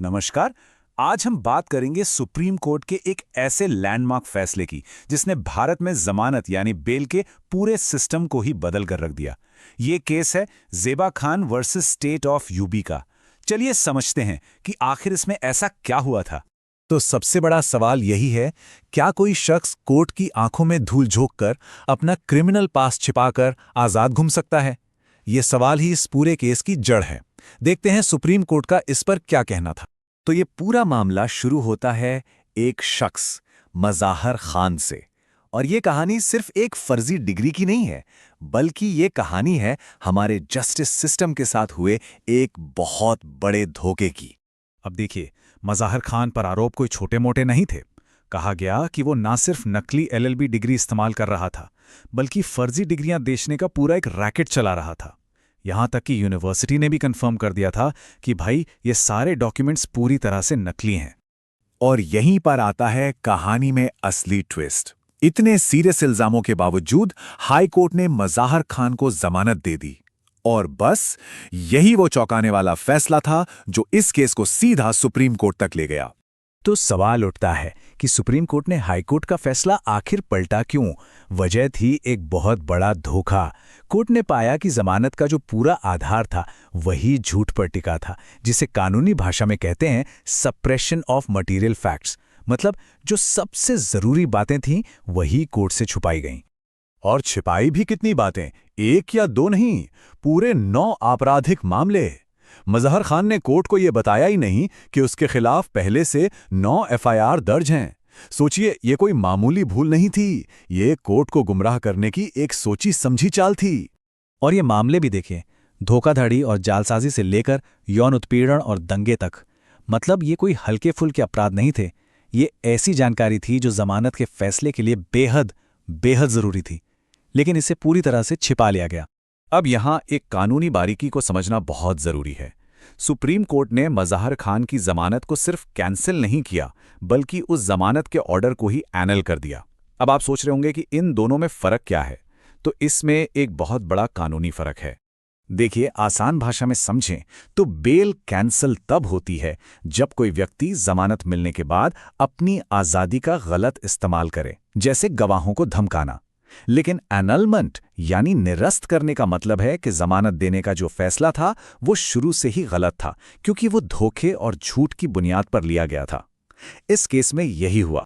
नमस्कार। आज हम बात करेंगे सुप्रीम कोर्ट के एक ऐसे लैंडमार्क फैसले की जिसने भारत में जमानत यानी बेल के पूरे सिस्टम को ही बदल कर रख दिया। ये केस है Zeba Khan versus state of UP का। चलिए समझते हैं कि आखिर इसमें ऐसा क्या हुआ था। तो सबसे बड़ा सवाल यही है, क्या कोई शख्स कोर्ट की आंखों में धूल झोंककर अपना क्रिमिनल पास छिपाकर आजाद घूम सकता है? ये सवाल ही इस पूरे केस की जड़ है। देखते हैं सुप्रीम कोर्ट का इस पर क्या कहना था। तो ये पूरा मामला शुरू होता है एक शख्स मज़ाहर खान से। और ये कहानी सिर्फ एक फर्जी डिग्री की नहीं है, बल्कि ये कहानी है हमारे जस्टिस सिस्टम के साथ हुए एक बहुत बड़े धोखे की। अब देखिए, मज़ाहर खान पर आरोप कोई छोटे मोटे नहीं थे। कहा गया कि वो ना सिर्फ नकली एलएलबी डिग्री इस्तेमाल कर रहा था, बल्कि फर्जी डिग्रियां बेचने का पूरा एक रैकेट चला रहा था। यहां तक कि यूनिवर्सिटी ने भी कंफर्म कर दिया था कि भाई ये सारे डॉक्यूमेंट्स पूरी तरह से नकली हैं। और यहीं पर आता है कहानी में असली ट्विस्ट। इतने सीरियस इल्जामों के बावजूद हाई कोर्ट ने मज़ाहर खान को जमानत दे दी। और बस यही वो चौंकाने वाला फैसला था जो इस केस को सीधा सुप्रीम कोर्ट तक ले गया। तो सवाल उठता है कि सुप्रीम कोर्ट ने हाई कोर्ट का फैसला आखिर पलटा क्यों? वजह थी एक बहुत बड़ा धोखा। कोर्ट ने पाया कि जमानत का जो पूरा आधार था वही झूठ पर टिका था, जिसे कानूनी भाषा में कहते हैं सप्रेशन ऑफ मटेरियल फैक्ट्स। मतलब जो सबसे जरूरी बातें थीं वही कोर्ट से छुपाई गईं। और छिपाई भी कितनी बातें, एक या दो नहीं, पूरे 9 आपराधिक मामले। मज़हर खान ने कोर्ट को यह बताया ही नहीं कि उसके खिलाफ पहले से 9 एफआईआर दर्ज हैं। सोचिए, ये कोई मामूली भूल नहीं थी, ये कोर्ट को गुमराह करने की एक सोची समझी चाल थी। और ये मामले भी देखें, धोखाधड़ी और जालसाजी से लेकर यौन उत्पीड़न और दंगे तक। मतलब ये कोई हल्के फुल्के अपराध नहीं थे, ये ऐसी जानकारी थी जो जमानत के फैसले के लिए बेहद बेहद जरूरी थी, लेकिन इसे पूरी तरह से छिपा लिया गया। अब यहाँ एक कानूनी बारीकी को समझना बहुत जरूरी है। सुप्रीम कोर्ट ने मज़ाहर खान की जमानत को सिर्फ कैंसिल नहीं किया, बल्कि उस जमानत के ऑर्डर को ही एनल कर दिया। अब आप सोच रहे होंगे कि इन दोनों में फर्क क्या है, तो इसमें एक बहुत बड़ा कानूनी फर्क है। देखिए, आसान भाषा में समझें तो बेल कैंसल तब होती है जब कोई व्यक्ति जमानत मिलने के बाद अपनी आज़ादी का गलत इस्तेमाल करे, जैसे गवाहों को धमकाना। लेकिन एनलमेंट यानी निरस्त करने का मतलब है कि जमानत देने का जो फैसला था वो शुरू से ही गलत था, क्योंकि वो धोखे और झूठ की बुनियाद पर लिया गया था। इस केस में यही हुआ,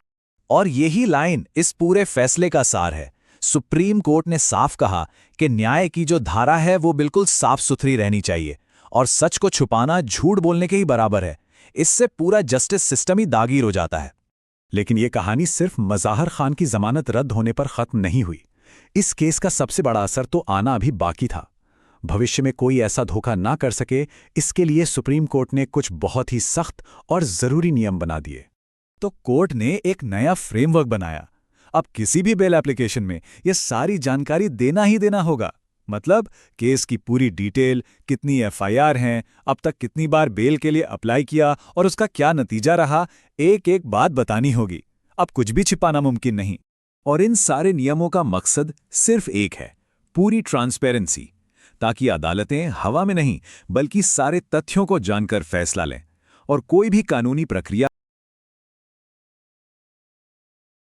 और यही लाइन इस पूरे फैसले का सार है। सुप्रीम कोर्ट ने साफ कहा कि न्याय की जो धारा है वो बिल्कुल साफ सुथरी रहनी चाहिए, और सच को छुपाना झूठ बोलने के ही बराबर है। इससे पूरा जस्टिस सिस्टम ही दागीर हो जाता है। लेकिन ये कहानी सिर्फ मज़ाहर खान की जमानत रद्द होने पर खत्म नहीं हुई। इस केस का सबसे बड़ा असर तो आना अभी बाकी था। भविष्य में कोई ऐसा धोखा ना कर सके, इसके लिए सुप्रीम कोर्ट ने कुछ बहुत ही सख्त और जरूरी नियम बना दिए। तो कोर्ट ने एक नया फ्रेमवर्क बनाया। अब किसी भी बेल एप्लीकेशन में यह सारी जानकारी देना ही देना होगा। मतलब केस की पूरी डिटेल, कितनी एफआईआर हैं, अब तक कितनी बार बेल के लिए अप्लाई किया और उसका क्या नतीजा रहा, एक एक बात बतानी होगी। अब कुछ भी छिपाना मुमकिन नहीं। और इन सारे नियमों का मकसद सिर्फ एक है, पूरी ट्रांसपेरेंसी, ताकि अदालतें हवा में नहीं बल्कि सारे तथ्यों को जानकर फैसला लें और कोई भी कानूनी प्रक्रिया